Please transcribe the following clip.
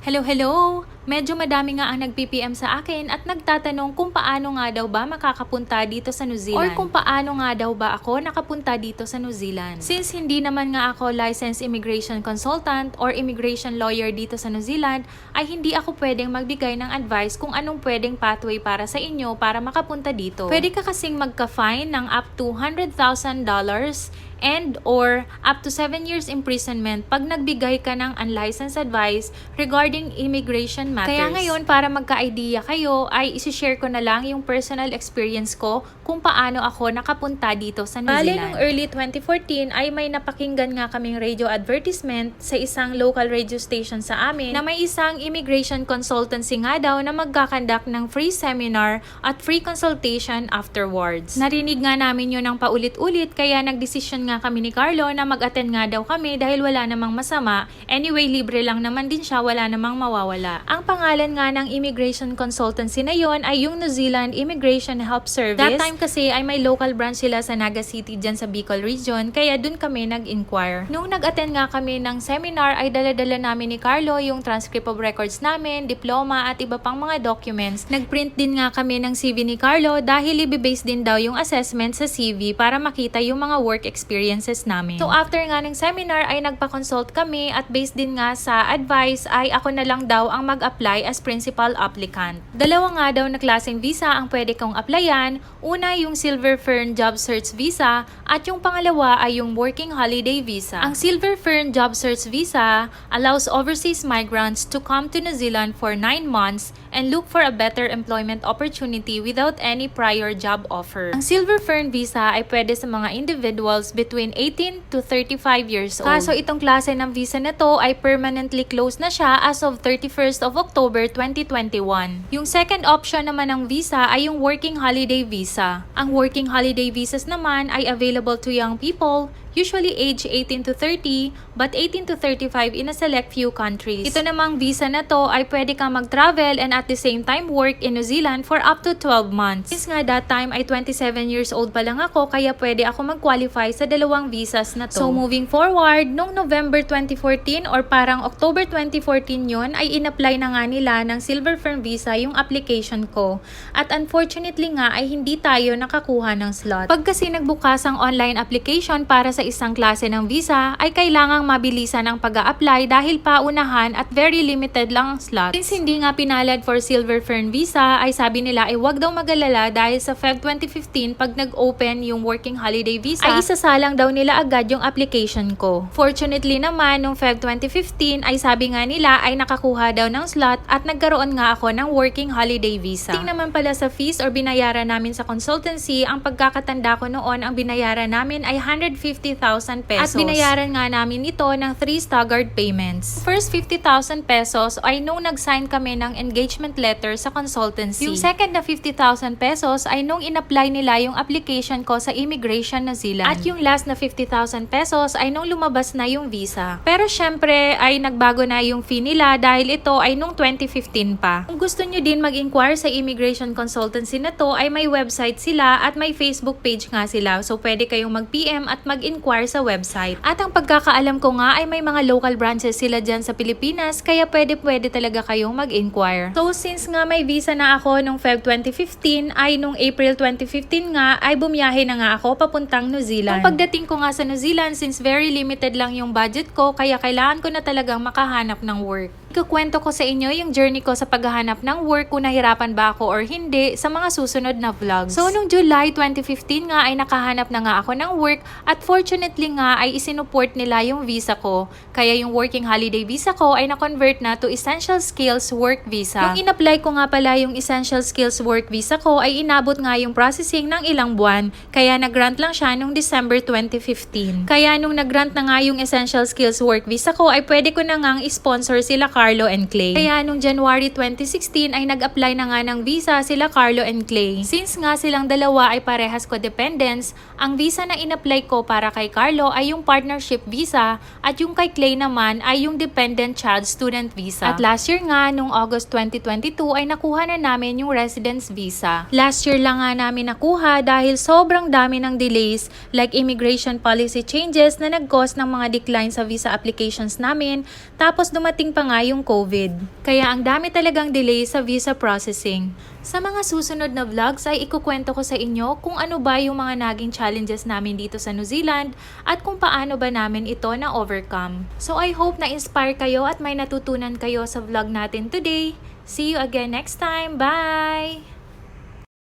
Hello! Medyo madami nga ang nag-PPM sa akin at nagtatanong kung paano nga daw ba makakapunta dito sa New Zealand. Or kung paano nga daw ba ako nakapunta dito sa New Zealand. Since hindi naman nga ako licensed immigration consultant or immigration lawyer dito sa New Zealand, ay hindi ako pwedeng magbigay ng advice kung anong pwedeng pathway para sa inyo para makapunta dito. Pwede ka kasing magka-fine ng up to $100,000 and or up to 7 years imprisonment pag nagbigay ka ng unlicensed advice regarding immigration matters. Kaya ngayon, para magka-idea kayo, ay isi-share ko na lang yung personal experience ko kung paano ako nakapunta dito sa New Zealand. Nung early 2014 ay may napakinggan nga kaming radio advertisement sa isang local radio station sa amin na may isang immigration consultancy nga daw na magkakandak ng free seminar at free consultation afterwards. Narinig nga namin yun ng paulit-ulit kaya nagdesisyon nga kami ni Carlo na mag-attend nga daw kami dahil wala namang masama. Anyway, libre lang naman din siya, wala namang mawawala. Ang pangalan nga ng immigration consultancy na yon ay yung New Zealand Immigration Help Service. That time kasi ay may local branch sila sa Naga City dyan sa Bicol region, kaya dun kami nag-inquire. Nung nag-attend nga kami ng seminar ay dala-dala namin ni Carlo yung transcript of records namin, diploma at iba pang mga documents. Nag-print din nga kami ng CV ni Carlo dahil i-base din daw yung assessment sa CV para makita yung mga work experiences namin. So after nga ng seminar ay nagpa-consult kami at based din nga sa advice ay ako na lang daw ang mag-apply as principal applicant. Dalawa nga daw na klaseng visa ang pwede kong applyan. Una yung Silver Fern Job Search Visa at yung pangalawa ay yung Working Holiday Visa. Ang Silver Fern Job Search Visa allows overseas migrants to come to New Zealand for 9 months and look for a better employment opportunity without any prior job offer. Ang Silver Fern Visa ay pwede sa mga individuals between 18 to 35 years old. Kaso itong klase ng visa na to ay permanently closed na siya as of 31st of October 2021. Yung second option naman ng visa ay yung Working Holiday Visa. Ang Working Holiday Visas naman ay available to young people, usually age 18 to 30, but 18 to 35 in a select few countries. Ito namang visa na to ay pwede kang mag-travel and at the same time work in New Zealand for up to 12 months. Since nga that time ay 27 years old pa lang ako, kaya pwede ako mag-qualify sa dalawang visas na to. So moving forward, nung November 2014 or parang October 2014 yon ay in-apply na nga nila ng Silver Fern Visa yung application ko. At unfortunately nga ay hindi tayo nakakuha ng slot. Pag kasi nagbukas ang online application para sa isang klase ng visa ay kailangang mabilisan ang pag-a-apply dahil paunahan at very limited lang ang slot. Since hindi nga pinalad for Silver Fern Visa ay sabi nila ay wag daw mag-alala dahil sa Feb 2015 pag nag-open yung Working Holiday Visa ay isasalang daw nila agad yung application ko. Fortunately naman nung Feb 2015 ay sabi nga nila ay nakakuha daw ng slot at nagkaroon nga ako ng Working Holiday Visa. Ting naman pala sa fees or binayaran namin sa consultancy, ang pagkakatanda ko noon ang binayaran namin ay 150,000 pesos. At binayaran nga namin ito ng 3 staggered payments. First 50,000 pesos ay nung nag-sign kami ng engagement letter sa consultancy. Yung second na 50,000 pesos ay nung in-apply nila yung application ko sa Immigration New Zealand. At yung last na 50,000 pesos ay nung lumabas na yung visa. Pero syempre ay nagbago na yung fee nila dahil ito ay nung 2015 pa. Kung gusto nyo din mag-inquire sa immigration consultancy na to ay may website sila at may Facebook page nga sila. So pwede kayong mag-PM at mag-inquire sa website. At ang pagkakaalam ko nga ay may mga local branches sila dyan sa Pilipinas kaya pwede talaga kayong mag-inquire. So since nga may visa na ako nung Feb 2015 ay nung April 2015 nga ay bumiyahe na nga ako papuntang New Zealand. Ang pagdating ko nga sa New Zealand since very limited lang yung budget ko kaya kailangan ko na talagang makahanap ng work. Ikukwento ko sa inyo yung journey ko sa paghahanap ng work kung nahirapan ba ako or hindi sa mga susunod na vlogs. So nung July 2015 nga ay nakahanap na nga ako ng work at fortunately nga ay isinuport nila yung visa ko. Kaya yung Working Holiday Visa ko ay na-convert na to Essential Skills Work Visa. Nung in-apply ko nga pala yung Essential Skills Work Visa ko ay inabot nga yung processing ng ilang buwan. Kaya nag-grant lang siya nung December 2015. Kaya nung nag-grant na nga yung Essential Skills Work Visa ko ay pwede ko na ngang sponsor sila Carlo and Clay. Kaya nung January 2016 ay nag-apply na nga ng visa sila Carlo and Clay. Since nga silang dalawa ay parehas co-dependents, ang visa na in-apply ko para kay Carlo ay yung partnership visa at yung kay Clay naman ay yung dependent child student visa. At last year nga, nung August 2022 ay nakuha na namin yung residence visa. Last year lang nga namin nakuha dahil sobrang dami ng delays like immigration policy changes na nag-cause ng mga decline sa visa applications namin. Tapos dumating pa nga yung yung COVID. Kaya ang dami talagang delay sa visa processing. Sa mga susunod na vlogs ay ikukwento ko sa inyo kung ano ba yung mga naging challenges namin dito sa New Zealand at kung paano ba namin ito na-overcome. So I hope na-inspire kayo at may natutunan kayo sa vlog natin today. See you again next time. Bye!